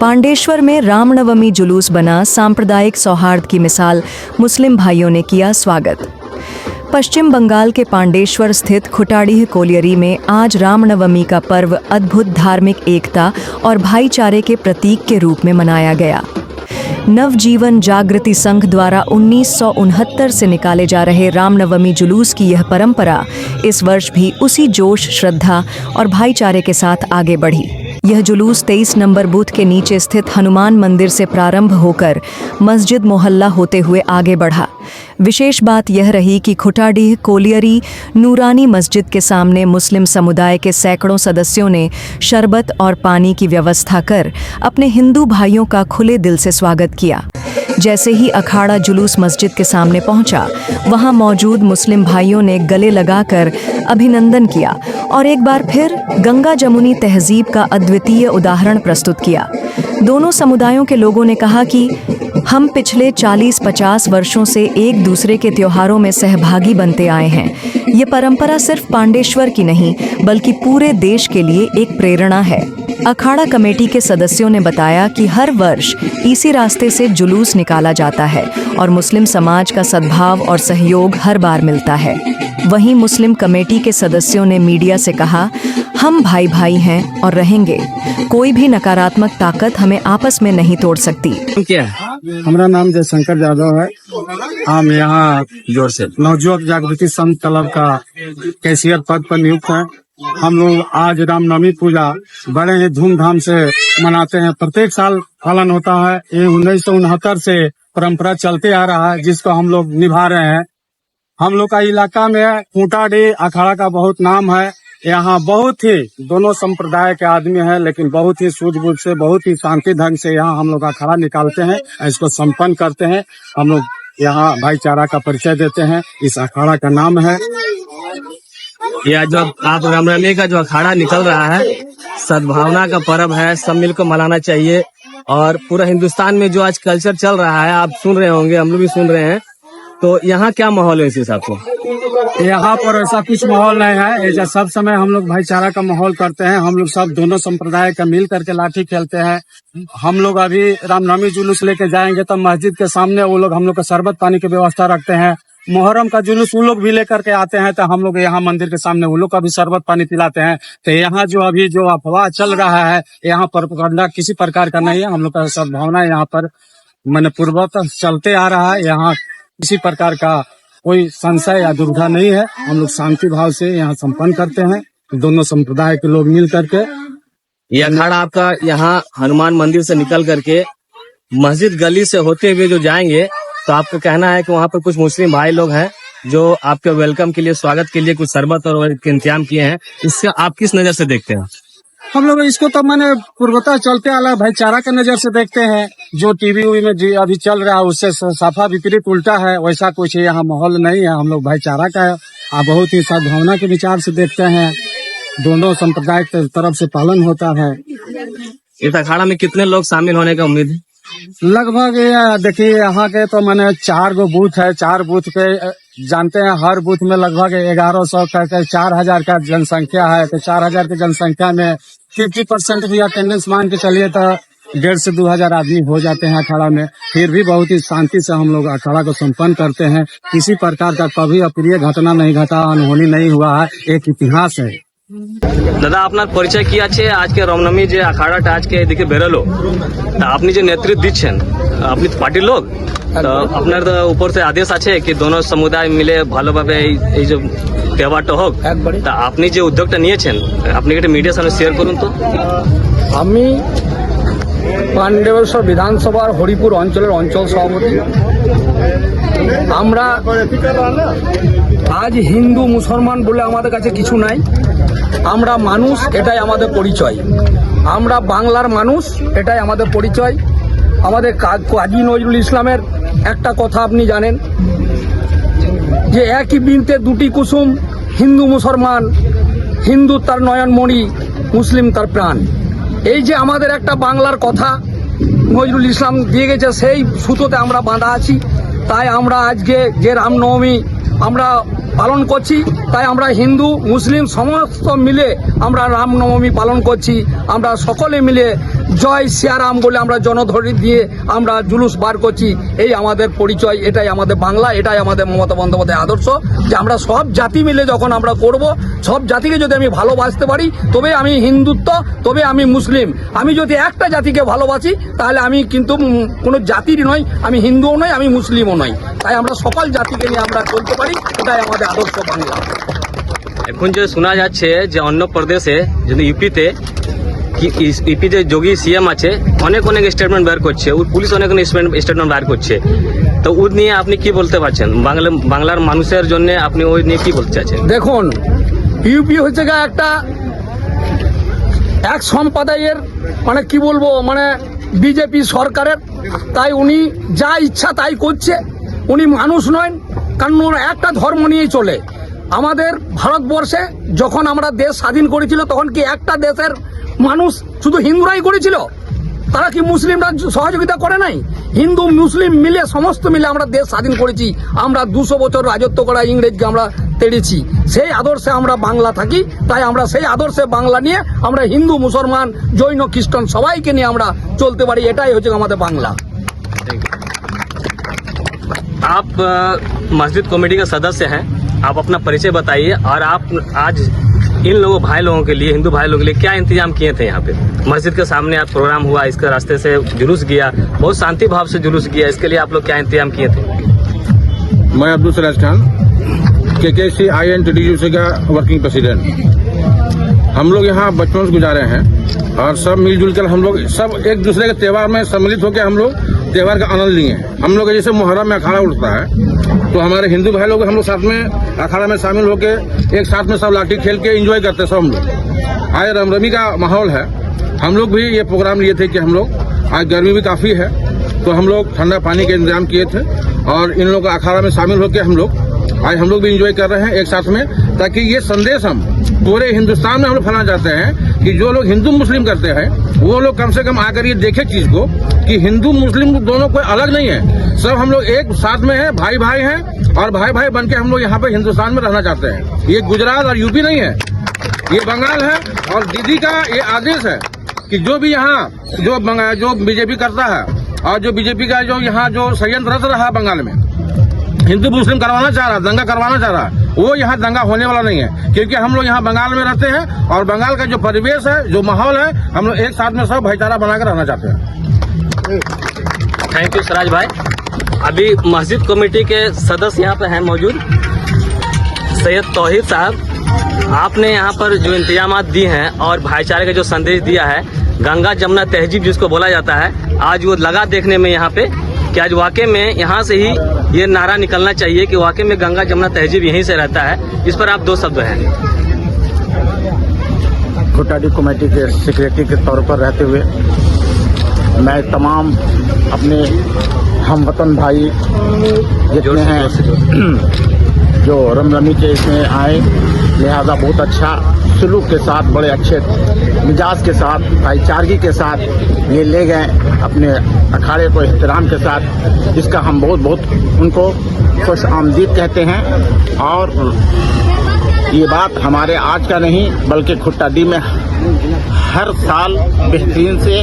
पांडेश्वर में रामनवमी जुलूस बना, सांप्रदायिक सौहार्द की मिसाल, मुस्लिम भाइयों ने किया स्वागत। पश्चिम बंगाल के पांडेश्वर स्थित खुटाडीह कोलियरी में आज रामनवमी का पर्व अद्भुत धार्मिक एकता और भाईचारे के प्रतीक के रूप में मनाया गया। नवजीवन जागृति संघ द्वारा 1969 से निकाले जा रहे रामनवमी जुलूस की यह परंपरा इस वर्ष भी उसी जोश, श्रद्धा और भाईचारे के साथ आगे बढ़ी। यह जुलूस 23 नंबर बूथ के नीचे स्थित हनुमान मंदिर से प्रारंभ होकर मस्जिद मोहल्ला होते हुए आगे बढ़ा। विशेष बात यह रही कि खुटाडीह कोलियरी नूरानी मस्जिद के सामने मुस्लिम समुदाय के सैकड़ों सदस्यों ने शरबत और पानी की व्यवस्था कर अपने हिंदू भाइयों का खुले दिल से स्वागत किया। जैसे ही अखाड़ा जुलूस मस्जिद के सामने पहुंचा, वहां मौजूद मुस्लिम भाइयों ने गले लगाकर अभिनंदन किया और एक बार फिर गंगा जमुनी तहजीब का अद्वितीय उदाहरण प्रस्तुत किया। दोनों समुदायों के लोगों ने कहा कि हम पिछले 40-50 वर्षों से एक दूसरे के त्योहारों में सहभागी बनते आए हैं। ये परंपरा सिर्फ पांडेश्वर की नहीं, बल्कि पूरे देश के लिए एक प्रेरणा है। अखाड़ा कमेटी के सदस्यों ने बताया कि हर वर्ष इसी रास्ते से जुलूस निकाला जाता है और मुस्लिम समाज का सद्भाव और सहयोग हर बार मिलता है। वहीं मुस्लिम कमेटी के सदस्यों ने मीडिया से कहा, हम भाई भाई हैं और रहेंगे। कोई भी नकारात्मक ताकत हमें आपस में नहीं तोड़ सकती। क्या हमारा नाम जयशंकर यादव है। हम यहाँ जोर से नवजुवक जागृति संघ क्लब का कैशियर पद पर नियुक्त है। हम लोग आज रामनवमी पूजा बड़े ही धूमधाम से मनाते हैं। प्रत्येक साल पालन होता है। ये 1969 से परंपरा चलते आ रहा है, जिसको हम लोग निभा रहे हैं। हम लोग का इलाका में खुटाडीह अखाड़ा का बहुत नाम है। यहाँ बहुत ही दोनों संप्रदाय के आदमी हैं, लेकिन बहुत ही सूझबूझ से, बहुत ही शांति ढंग से यहाँ हम लोग अखाड़ा निकालते हैं, इसको संपन्न करते हैं। हम लोग यहाँ भाईचारा का परिचय देते हैं। इस अखाड़ा का नाम है, यह जो आप रामनवमी का जो अखाड़ा निकल रहा है, सद्भावना का पर्व है, सब मिलकर मनाना चाहिए। और पूरा हिंदुस्तान में जो आज कल्चर चल रहा है, आप सुन रहे होंगे, हम लोग भी सुन रहे हैं, तो यहाँ क्या माहौल है इस हिसाब से? यहाँ पर ऐसा कुछ माहौल नहीं है। ऐसा सब समय हम लोग भाईचारा का माहौल करते हैं। हम लोग सब दोनों संप्रदाय का मिल करके लाठी खेलते हैं। हम लोग अभी रामनवमी जुलूस लेके जाएंगे तो मस्जिद के सामने वो लोग हम लोग का शरबत पानी की व्यवस्था रखते हैं। मुहर्रम का जुलूस वो लोग भी लेकर के आते हैं, तो हम लोग यहाँ मंदिर के सामने वो लोग का भी शरबत पानी पिलाते हैं। तो यहाँ जो अभी जो अफवाह चल रहा है, यहाँ पर किसी प्रकार का नहीं है। हम लोग का सद्भावना यहाँ पर मैंने पूर्वतः चलते आ रहा है। यहाँ किसी प्रकार का कोई संशय या दुविधा नहीं है। हम लोग शांति भाव से यहाँ संपन्न करते हैं, दोनों संप्रदाय के लोग मिल करके। ये अखाड़ा आपका यहाँ हनुमान मंदिर से निकल करके मस्जिद गली से होते हुए जो जाएंगे, तो आपको कहना है कि वहाँ पर कुछ मुस्लिम भाई लोग हैं जो आपके वेलकम के लिए, स्वागत के लिए कुछ शरबत और इंतजाम किए हैं। इससे आप किस नजर से देखते हैं? हम लोग इसको तो मैंने पूर्वतः चलते आ रहा भाईचारा के नजर से देखते हैं। जो टीवी में जो अभी चल रहा है उससे साफा विपरीत उल्टा है। वैसा कुछ यहाँ माहौल नहीं है। हम लोग भाईचारा का बहुत ही सद्भावना के विचार से देखते हैं। दोनों संप्रदाय की तरफ से पालन होता है। इस अखाड़ा में कितने लोग शामिल होने का उम्मीद है? लगभग देखिए, यहाँ के तो मैंने 4 गो बूथ है। 4 बूथ के जानते हैं, हर बूथ में लगभग 1100 का 4000 का जनसंख्या है। तो 4000 की जनसंख्या में 50% भी अटेंडेंस मान के चलिए तो 1,500 से 2,000 आदमी हो जाते हैं अखाड़ा में। फिर भी बहुत ही शांति से हम लोग अखाड़ा को संपन्न करते हैं। किसी प्रकार का कभी अप्रिय घटना नहीं घटा, अनहोनी नहीं हुआ है। एक इतिहास है। दादा, আপনার পরিচয় কি আছে? আজকে রামনবমী যে আখাড়াটা আজকে এদিকে বেরোলো, তা আপনি যে নেতৃত্ব দিচ্ছেন, আপনি তো পার্টির লোক, তো আপনার তো উপর থেকে আদেশ আছে কি দোনো সমুদায় মিলে ভালোভাবে এই যে ব্যবহারটা হোক, তা আপনি যে উদ্যোগটা নিয়েছেন, আপনি এটা মিডিয়ার সামনে শেয়ার করুন তো। আমি পাণ্ডবেশ্বর বিধানসভার হরিপুর অঞ্চলের অঞ্চল সভাপতি। আমরা আজ হিন্দু মুসলমান বলে আমাদের কাছে কিছু নাই। আমরা মানুষ, এটাই আমাদের পরিচয়। আমরা বাংলার মানুষ, এটাই আমাদের পরিচয়। আমাদের কাজী নজরুল ইসলামের একটা কথা আপনি জানেন যে একই বৃন্তে দুটি কুসুম, হিন্দু মুসলমান, হিন্দু তার নয়নমণি, মুসলিম তার প্রাণ। এই যে আমাদের একটা বাংলার কথা নজরুল ইসলাম দিয়ে গেছে, সেই সুতোতে আমরা বাঁধা আছি। তাই আমরা আজকে যে রামনবমী আমরা পালন করছি, তাই আমরা হিন্দু মুসলিম সমস্ত মিলে আমরা রামনবমী পালন করছি। আমরা সকলে মিলে জয় সিয়ারাম বলে আমরা জনধ্বনি দিয়ে আমরা জুলুস বার করছি। এই আমাদের পরিচয়, এটাই আমাদের বাংলা, এটাই আমাদের মমতা বন্দ্যোপাধ্যায়ের আদর্শ যে আমরা সব জাতি মিলে যখন আমরা করব, সব জাতিকে যদি আমি ভালোবাসতে পারি তবে আমি হিন্দুত্ব, তবে আমি মুসলিম। আমি যদি একটা জাতিকে ভালোবাসি তাহলে আমি কিন্তু কোনো জাতির নই, আমি হিন্দুও নই, আমি মুসলিমও নই। তাই আমরা সকল জাতিকে নিয়ে আমরা চলতে পারি, এটাই আমাদের আদর্শ বাংলা। এখন যে শোনা যাচ্ছে যে অন্য প্রদেশে যদি ইউপিতে ইউপিতে যোগী সিএম আছে, অনেক স্টেটমেন্ট বের করছে, পুলিশ অনেক স্টেটমেন্ট বের করছে, তো ওই নিয়ে আপনি কি বলতে পারছেন? বাংলার মানুষের জন্য আপনি ওই নিয়ে কি বলতে চাচ্ছেন? দেখুন, ইউপি হচ্ছে একটা এক সম্প্রদায়ের মানে কি বলবো, মানে বিজেপি সরকারের, তাই উনি যা ইচ্ছা তাই করছে। উনি মানুষ নয়, কারণ ওরা একটা ধর্ম নিয়েই চলে। আমাদের ভারতবর্ষে যখন আমরা দেশ স্বাধীন করেছিল তখন কি একটা দেশের মানুষ শুধু হিন্দুরাই করেছিল? তারা কি মুসলিমরা সহযোগিতা করে নাই? হিন্দু মুসলিম মিলে সমস্ত মিলে আমরা দেশ স্বাধীন করেছি। আমরা 200 বছর রাজত্ব করা ইংরেজকে আমরা তেড়েছি। সেই আদর্শে আমরা বাংলা থাকি, তাই আমরা সেই আদর্শে বাংলা নিয়ে আমরা হিন্দু মুসলমান জৈন খ্রিস্টান সবাইকে নিয়ে আমরা চলতে পারি। এটাই হচ্ছে আমাদের বাংলা। आप मस्जिद कमेटी का सदस्य हैं, आप अपना परिचय बताइए और आप आज इन भाई लोगों के लिए, हिंदू भाई लोगों के लिए क्या इंतजाम किए थे? यहाँ पे मस्जिद के सामने आज प्रोग्राम हुआ, इसके रास्ते से जुलूस गया, बहुत शांति भाव से जुलूस गया, इसके लिए आप लोग क्या इंतजाम किए थे? मैं अब्दुल सराज खान, KKC INTTUC का वर्किंग प्रेसिडेंट। हम लोग यहाँ बचपन से गुजारे हैं और सब मिलजुल कर हम लोग सब एक दूसरे के त्यौहार में सम्मिलित होकर हम लोग त्यौहार का आनंद लिए हैं। हम लोग जैसे मुहर्रम में अखाड़ा उठता है तो हमारे हिंदू भाई लोग हम लोग साथ में अखाड़ा में शामिल होकर एक साथ में सब लाठी खेल के एंजॉय करते हैं सब हम लोग। आज रामनवमी का माहौल है, हम लोग भी ये प्रोग्राम लिए थे कि हम लोग आज गर्मी भी काफ़ी है तो हम लोग ठंडा पानी का इंतजाम किए थे और इन लोग का अखाड़ा में शामिल होकर हम लोग भी एंजॉय कर रहे हैं एक साथ में, ताकि ये संदेश हम पूरे हिंदुस्तान में हम लोग फैलाना चाहते हैं कि जो लोग हिंदू मुस्लिम करते हैं वो लोग कम से कम आकर ये देखे चीज को कि हिंदू मुस्लिम दोनों कोई अलग नहीं है, सब हम लोग एक साथ में हैं, भाई भाई हैं और भाई भाई बन के हम लोग यहाँ पे हिंदुस्तान में रहना चाहते हैं। ये गुजरात और यूपी नहीं है, ये बंगाल है और दीदी का ये आदेश है कि जो भी यहाँ जो बीजेपी करता है और जो बीजेपी का जो यहाँ जो षड्यंत्र रच रहा है बंगाल में, हिंदू मुस्लिम करवाना चाह रहा, दंगा करवाना चाह रहा, वो यहाँ दंगा होने वाला नहीं है, क्योंकि हम लोग यहाँ बंगाल में रहते हैं और बंगाल का जो परिवेश है, जो माहौल है, हम लोग एक साथ में सब भाईचारा बनाकर रहना चाहते हैं। थैंक यू सराज भाई। अभी मस्जिद कमेटी के सदस्य यहाँ पे हैं मौजूद, सैयद तौहीद साहब, आपने यहाँ पर जो इंतजाम दिए हैं और भाईचारे का जो संदेश दिया है, गंगा जमुना तहजीब जिसको बोला जाता है, आज वो लगा देखने में यहाँ पे कि आज वाकई में यहाँ से ही ये नारा निकलना चाहिए कि वाकई में गंगा जमुना तहजीब यहीं से रहता है। इस पर आप 2 शब्द हैं। खुटाड़ी कमेटी के सेक्रेटरी के तौर पर रहते हुए मैं तमाम अपने हमवतन भाई जितने हैं जो रामनवमी के इसमें आए, लिहाजा बहुत अच्छा सलूक के साथ, बड़े अच्छे मिजाज के साथ, भाईचारगी के साथ ये ले गए अपने अखाड़े को एहतराम के साथ, जिसका हम बहुत बहुत उनको खुश आमदीद कहते हैं। और ये बात हमारे आज का नहीं बल्कि खुट्टाडी में हर साल बेहतरीन से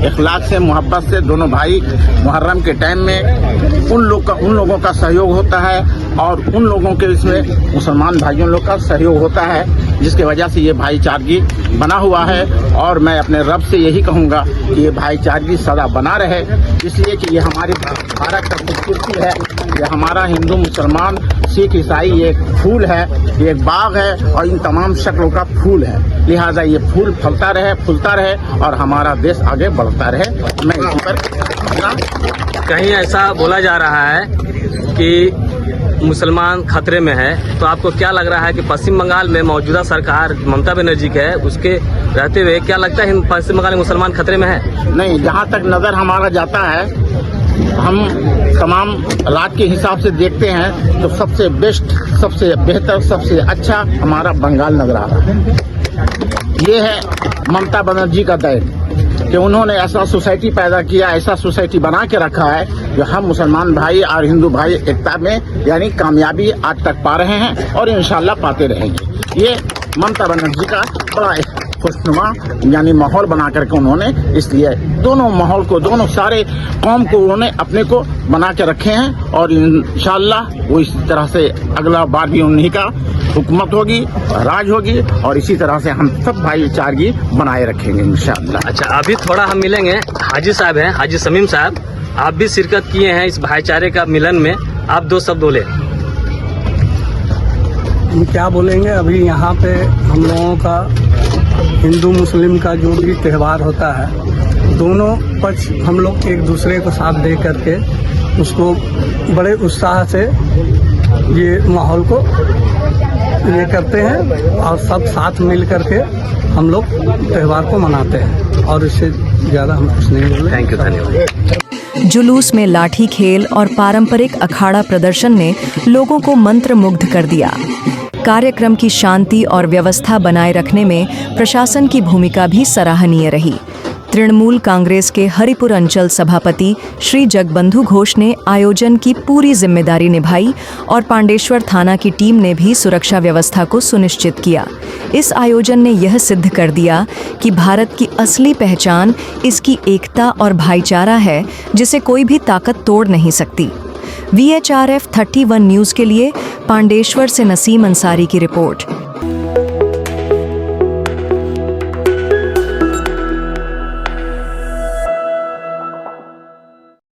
इखलाक से मोहब्बत से दोनों भाई मुहर्रम के टाइम में उन लोगों का सहयोग होता है और उन लोगों के इसमें मुसलमान भाइयों लोग का सहयोग होता है, जिसकी वजह से ये भाईचारगी बना हुआ है। और मैं अपने रब से यही कहूँगा कि ये भाईचारगी सदा बना रहे, इसलिए कि ये हमारे भारत का खूबसूरती है, ये हमारा हिंदू मुसलमान सिख ईसाई ये एक फूल है, ये एक बाग है और इन तमाम शक्लों का फूल है। लिहाजा ये फूल फलता रहे, फूलता रहे और हमारा देश आगे बढ़ता रहे। मैं इसी पर कहीं ऐसा बोला जा रहा है कि मुसलमान खतरे में है, तो आपको क्या लग रहा है कि पश्चिम बंगाल में मौजूदा सरकार ममता बनर्जी है, उसके रहते हुए क्या लगता है पश्चिम बंगाल में मुसलमान खतरे में है? नहीं, जहाँ तक नज़र हमारा जाता है, हम तमाम रात के हिसाब से देखते हैं तो सबसे बेस्ट, सबसे बेहतर, सबसे अच्छा हमारा बंगाल नजर आ रहा है। ये है ममता बनर्जी का दैन कि उन्होंने ऐसा सोसाइटी पैदा किया, ऐसा सोसाइटी बना के रखा है जो हम मुसलमान भाई और हिंदू भाई एकता में यानी कामयाबी आज तक पा रहे हैं और इंशाल्लाह पाते रहेंगे। ये ममता बनर्जी का बड़ा खुशनुमा यानी माहौल बना करके उन्होंने, इसलिए दोनों माहौल को, दोनों सारे कौम को उन्होंने अपने को बना के रखे हैं और इंशाअल्लाह वो इस तरह से अगला बार भी उन्हीं का हुकूमत होगी, राज होगी और इसी तरह से हम सब भाईचारगी बनाए रखेंगे इंशाअल्लाह। अच्छा, अभी थोड़ा हम मिलेंगे। हाजी साहब हैं, हाजी समीम साहब, आप भी शिरकत किए हैं इस भाईचारे का मिलन में, आप दो शब्द बोले। हम क्या बोलेंगे, अभी यहाँ पे हम लोगों का हिंदू मुस्लिम का जो भी त्यौहार होता है, दोनों पक्ष हम लोग एक दूसरे को साथ दे करके उसको बड़े उत्साह से ये माहौल को ये करते हैं और सब साथ मिल करके हम लोग त्यौहार को मनाते हैं और इससे ज़्यादा हम कुछ नहीं बोले। थैंक यू, धन्यवाद। जुलूस में लाठी खेल और पारंपरिक अखाड़ा प्रदर्शन ने लोगों को मंत्रमुग्ध कर दिया। कार्यक्रम की शांति और व्यवस्था बनाए रखने में प्रशासन की भूमिका भी सराहनीय रही। तृणमूल कांग्रेस के हरिपुर अंचल सभापति श्री जगबंधु घोष ने आयोजन की पूरी जिम्मेदारी निभाई और पांडेश्वर थाना की टीम ने भी सुरक्षा व्यवस्था को सुनिश्चित किया। इस आयोजन ने यह सिद्ध कर दिया कि भारत की असली पहचान इसकी एकता और भाईचारा है, जिसे कोई भी ताकत तोड़ नहीं सकती। VHRF 31 न्यूज़ के लिए पांडेश्वर से नसीम अंसारी की रिपोर्ट।